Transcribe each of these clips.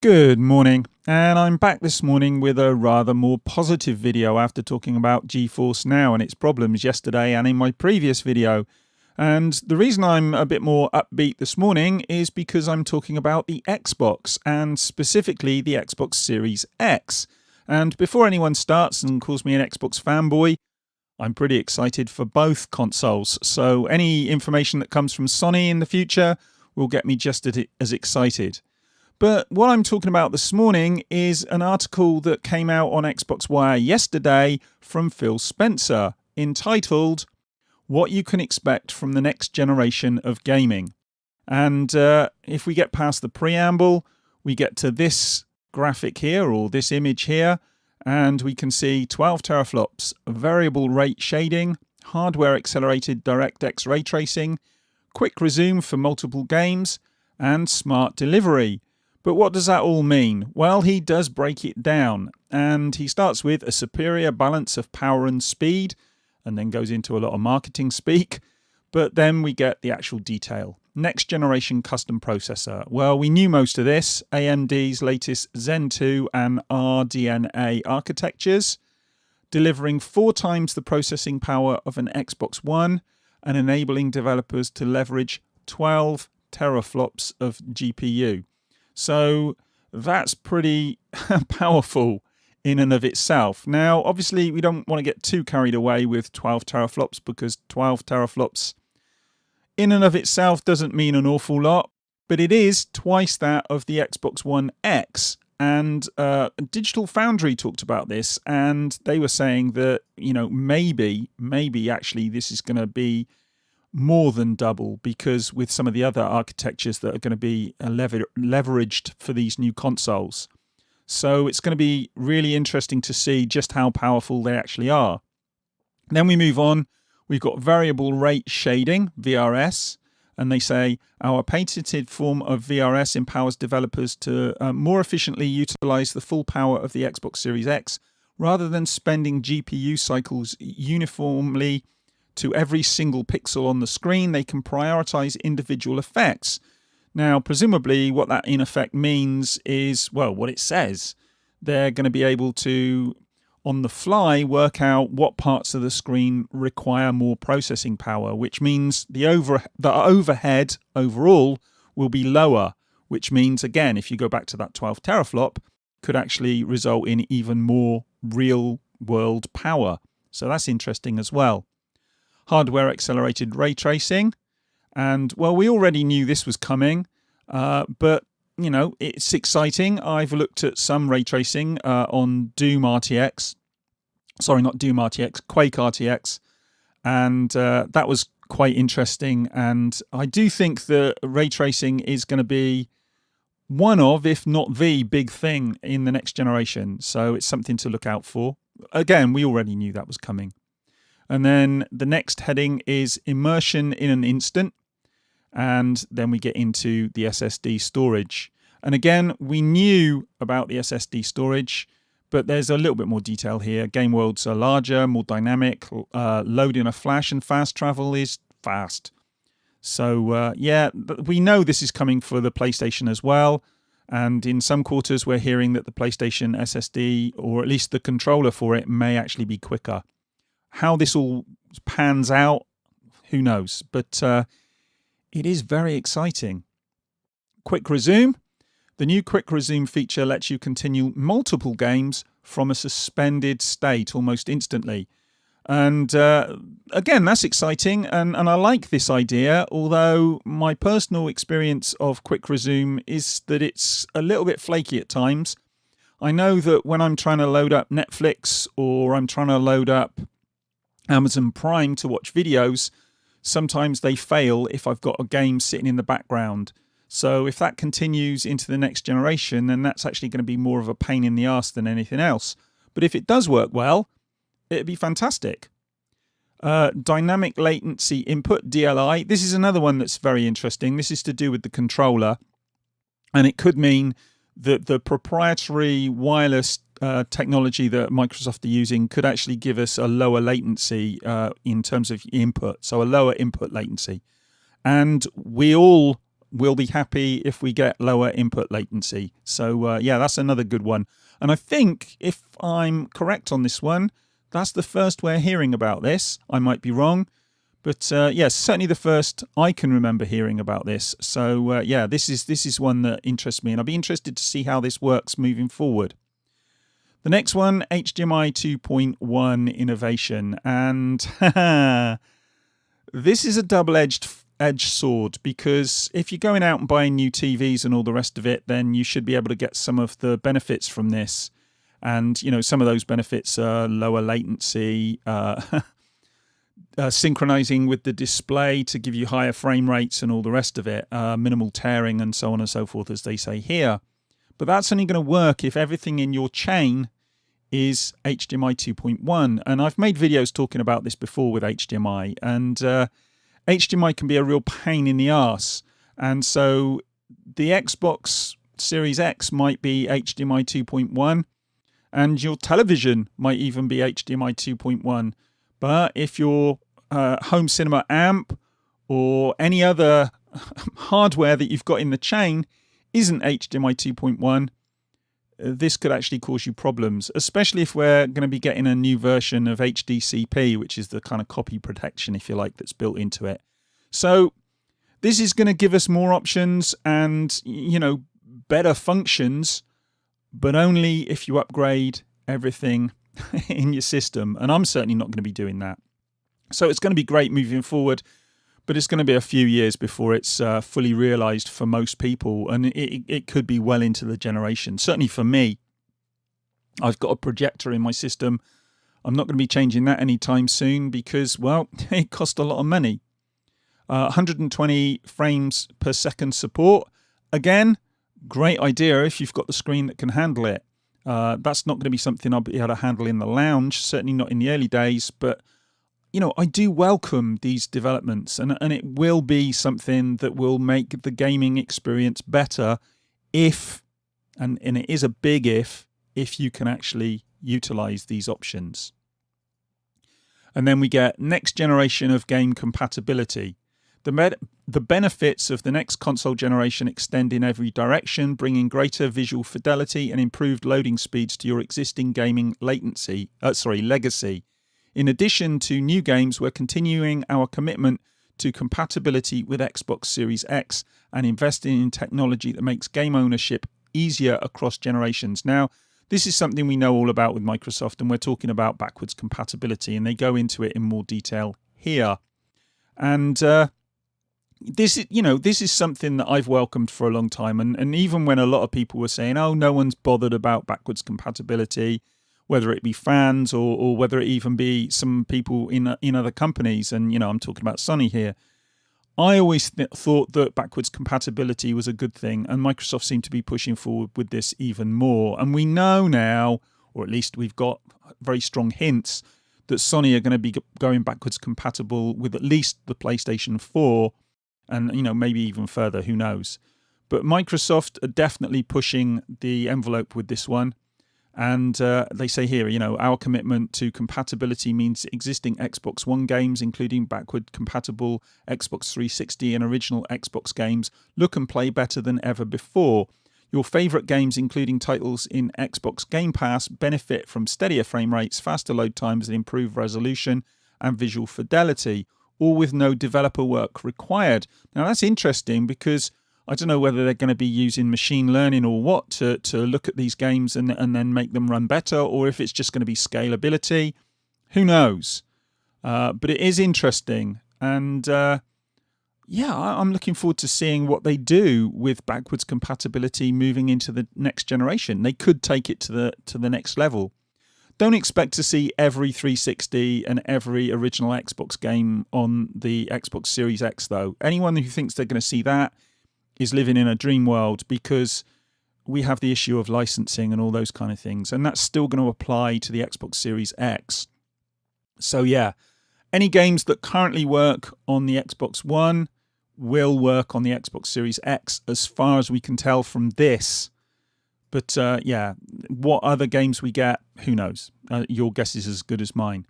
Good morning, and I'm back this morning with a rather more positive video after talking about GeForce Now and its problems yesterday and in my previous video. And the reason I'm a bit more upbeat this morning is because I'm talking about the Xbox, and specifically the Xbox Series X. And before anyone starts and calls me an Xbox fanboy, I'm pretty excited for both consoles. So any information that comes from Sony in the future will get me just as excited. But what I'm talking about this morning is an article that came out on Xbox Wire yesterday from Phil Spencer, entitled What You Can Expect from the Next Generation of Gaming. And if we get past the preamble, we get to this graphic here, or this image here, and we can see 12 teraflops, variable rate shading, hardware accelerated DirectX ray tracing, quick resume for multiple games, and smart delivery. But what does that all mean? Well, he does break it down, and he starts with a superior balance of power and speed, and then goes into a lot of marketing speak. But then we get the actual detail. Next generation custom processor. Well, we knew most of this. AMD's latest Zen 2 and RDNA architectures, delivering 4 times the processing power of an Xbox One and enabling developers to leverage 12 teraflops of GPU. So that's pretty powerful in and of itself. Now, obviously, we don't want to get too carried away with 12 teraflops, because 12 teraflops in and of itself doesn't mean an awful lot, but it is twice that of the Xbox One X. And Digital Foundry talked about this, and they were saying that, maybe actually this is going to be more than double, because with some of the other architectures that are going to be leveraged for these new consoles. So it's going to be really interesting to see just how powerful they actually are. Then we move on. We've got variable rate shading, VRS, and they say our patented form of VRS empowers developers to more efficiently utilize the full power of the Xbox Series X rather than spending GPU cycles uniformly to every single pixel on the screen. They can prioritize individual effects. Now, presumably what that in effect means is, well, what it says. They're going to be able to, on the fly, work out what parts of the screen require more processing power, which means the overhead overall will be lower, which means, again, if you go back to that 12 teraflop, could actually result in even more real-world power. So that's interesting as well. Hardware accelerated ray tracing, and well, we already knew this was coming, but it's exciting. I've looked at some ray tracing on Quake RTX, and that was quite interesting. And I do think that ray tracing is going to be one of, if not the big thing in the next generation. So it's something to look out for. Again, we already knew that was coming. And then the next heading is immersion in an instant. And then we get into the SSD storage. And again, we knew about the SSD storage, but there's a little bit more detail here. Game worlds are larger, more dynamic. Loading a flash and fast travel is fast. So yeah, we know this is coming for the PlayStation as well. And in some quarters, we're hearing that the PlayStation SSD, or at least the controller for it, may actually be quicker. How this all pans out, who knows? But it is very exciting. Quick resume. The new quick resume feature lets you continue multiple games from a suspended state almost instantly. And again, that's exciting. And I like this idea, although my personal experience of quick resume is that it's a little bit flaky at times. I know that when I'm trying to load up Netflix, or I'm trying to load up Amazon Prime to watch videos, sometimes they fail if I've got a game sitting in the background. So if that continues into the next generation, then that's actually going to be more of a pain in the arse than anything else. But if it does work well, it'd be fantastic. Dynamic latency input, DLI. This is another one that's very interesting. This is to do with the controller, and it could mean that the proprietary wireless technology that Microsoft are using could actually give us a lower latency in terms of input, so a lower input latency. And we all we'll be happy if we get lower input latency. So yeah, that's another good one. And I think, if I'm correct on this one, that's the first we're hearing about this. I might be wrong, but yes, certainly the first I can remember hearing about this. So yeah, this is one that interests me, and I'll be interested to see how this works moving forward. The next one, HDMI 2.1 innovation, and this is a double-edged sword, because if you're going out and buying new TVs and all the rest of it, then you should be able to get some of the benefits from this. And, you know, some of those benefits are lower latency, synchronizing with the display to give you higher frame rates and all the rest of it, minimal tearing and so on and so forth, as they say here. But that's only going to work if everything in your chain is HDMI 2.1. And I've made videos talking about this before with HDMI, and HDMI can be a real pain in the arse. And so the Xbox Series X might be HDMI 2.1, and your television might even be HDMI 2.1. But if your home cinema amp or any other hardware that you've got in the chain isn't HDMI 2.1, this could actually cause you problems, especially if we're going to be getting a new version of HDCP, which is the kind of copy protection, if you like, that's built into it. So this is going to give us more options and, you know, better functions, but only if you upgrade everything in your system. And I'm certainly not going to be doing that. So it's going to be great moving forward, but it's going to be a few years before it's fully realized for most people. And it could be well into the generation. Certainly for me, I've got a projector in my system. I'm not going to be changing that anytime soon because, well, it costs a lot of money. 120 frames per second support. Again, great idea if you've got the screen that can handle it. That's not going to be something I'll be able to handle in the lounge, certainly not in the early days. But, you know, I do welcome these developments, and it will be something that will make the gaming experience better if, and it is a big if you can actually utilize these options. And then we get next generation of game compatibility. The benefits of the next console generation extend in every direction, bringing greater visual fidelity and improved loading speeds to your existing gaming legacy. In addition to new games, we're continuing our commitment to compatibility with Xbox Series X and investing in technology that makes game ownership easier across generations. Now, this is something we know all about with Microsoft, and we're talking about backwards compatibility, and they go into it in more detail here. And this is something that I've welcomed for a long time. And even when a lot of people were saying, oh, no one's bothered about backwards compatibility, whether it be fans or whether it even be some people in other companies, and, you know, I'm talking about Sony here, I always thought that backwards compatibility was a good thing, and Microsoft seemed to be pushing forward with this even more. And we know now, or at least we've got very strong hints, that Sony are going to be going backwards compatible with at least the PlayStation 4, and, you know, maybe even further, who knows. But Microsoft are definitely pushing the envelope with this one. And they say here, you know, our commitment to compatibility means existing Xbox One games, including backward compatible Xbox 360 and original Xbox games, look and play better than ever before. Your favorite games, including titles in Xbox Game Pass, benefit from steadier frame rates, faster load times, and improved resolution and visual fidelity, all with no developer work required. Now, that's interesting because I don't know whether they're going to be using machine learning or what to look at these games and then make them run better, or if it's just going to be scalability. Who knows? But it is interesting. And yeah, I'm looking forward to seeing what they do with backwards compatibility moving into the next generation. They could take it to the next level. Don't expect to see every 360 and every original Xbox game on the Xbox Series X, though. Anyone who thinks they're going to see that is living in a dream world, because we have the issue of licensing and all those kind of things, and that's still going to apply to the Xbox Series X. So yeah, any games that currently work on the Xbox One will work on the Xbox Series X, as far as we can tell from this. But yeah, what other games we get, who knows? Your guess is as good as mine.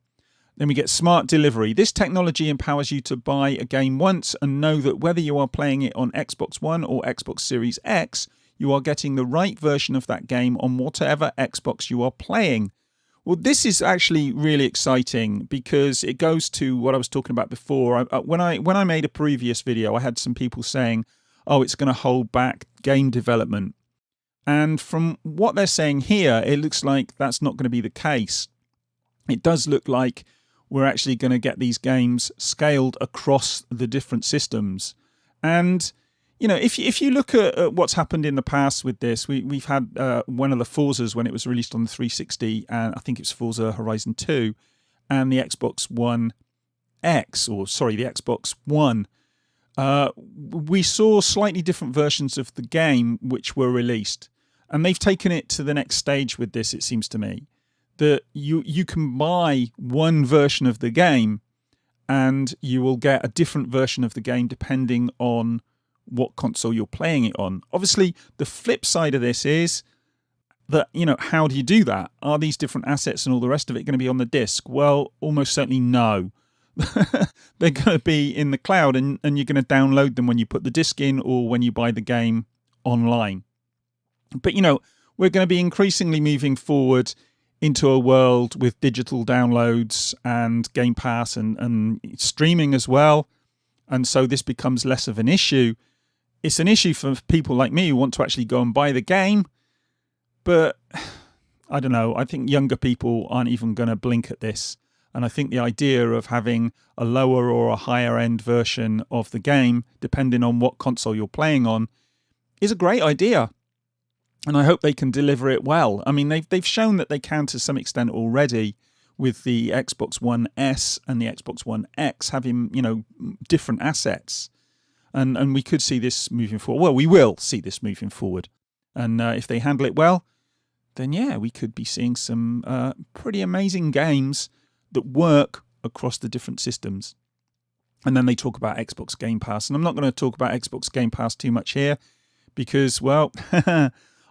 Then we get smart delivery. This technology empowers you to buy a game once and know that whether you are playing it on Xbox One or Xbox Series X, you are getting the right version of that game on whatever Xbox you are playing. Well, this is actually really exciting because it goes to what I was talking about before. When I made a previous video, I had some people saying, oh, it's going to hold back game development. And from what they're saying here, it looks like that's not going to be the case. It does look like we're actually going to get these games scaled across the different systems. And, you know, if you look at what's happened in the past with this, we've had one of the Forzas when it was released on the 360, and I think it's Forza Horizon 2, and the Xbox One X, or sorry, the Xbox One. We saw slightly different versions of the game which were released. And they've taken it to the next stage with this, it seems to me. That you can buy one version of the game and you will get a different version of the game depending on what console you're playing it on. Obviously, the flip side of this is that, you know, how do you do that? Are these different assets and all the rest of it going to be on the disc? Well, almost certainly no. They're going to be in the cloud and you're going to download them when you put the disc in or when you buy the game online. But, you know, we're going to be increasingly moving forward into a world with digital downloads and Game Pass and streaming as well. And so this becomes less of an issue. It's an issue for people like me who want to actually go and buy the game. But I don't know. I think younger people aren't even going to blink at this. And I think the idea of having a lower or a higher end version of the game, depending on what console you're playing on, is a great idea. And I hope they can deliver it well. I mean, they've shown that they can to some extent already with the Xbox One S and the Xbox One X having, you know, different assets. And we could see this moving forward. Well, we will see this moving forward. And if they handle it well, then yeah, we could be seeing some pretty amazing games that work across the different systems. And then they talk about Xbox Game Pass. And I'm not going to talk about Xbox Game Pass too much here because, well...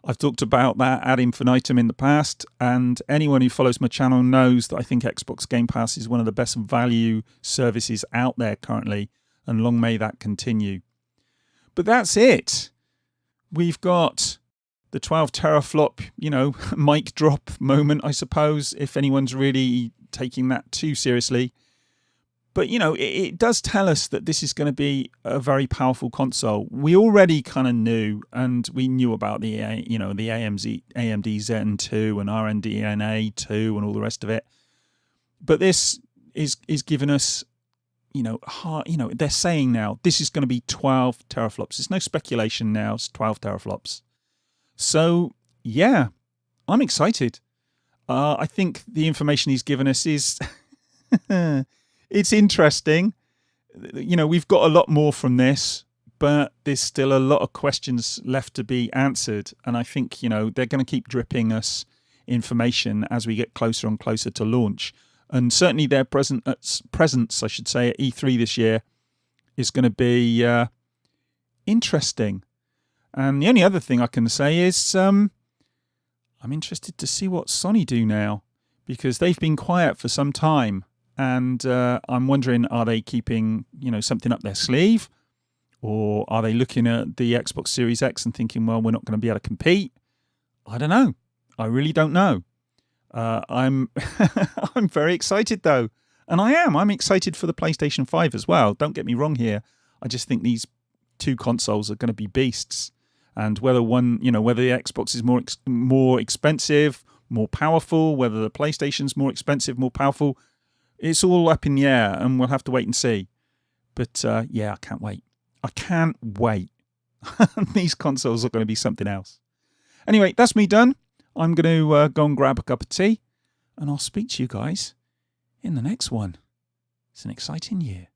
I've talked about that ad infinitum in the past, and anyone who follows my channel knows that I think Xbox Game Pass is one of the best value services out there currently, and long may that continue. But that's it. We've got the 12 teraflop, you know, mic drop moment, I suppose, if anyone's really taking that too seriously. But, you know, it does tell us that this is going to be a very powerful console. We already kind of knew, and we knew about the, you know, the AMD Zen 2 and RDNA 2 and all the rest of it. But this is giving us, you know, they're saying now this is going to be 12 teraflops. There's no speculation now. It's 12 teraflops. So, yeah, I'm excited. I think the information he's given us is... It's interesting. You know, we've got a lot more from this, but there's still a lot of questions left to be answered. And I think, you know, they're going to keep dripping us information as we get closer and closer to launch. And certainly their presence, I should say, at E3 this year is going to be interesting. And the only other thing I can say is I'm interested to see what Sony do now, because they've been quiet for some time. And I'm wondering, are they keeping, you know, something up their sleeve? Or are they looking at the Xbox Series X and thinking, well, we're not going to be able to compete? I don't know. I really don't know. I'm I'm very excited, though. And I'm excited for the PlayStation 5 as well. Don't get me wrong here. I just think these two consoles are going to be beasts. And whether whether the Xbox is more expensive, more powerful, whether the PlayStation's more expensive, more powerful... It's all up in the air, and we'll have to wait and see. But, yeah, I can't wait. I can't wait. These consoles are going to be something else. Anyway, that's me done. I'm going to go and grab a cup of tea, and I'll speak to you guys in the next one. It's an exciting year.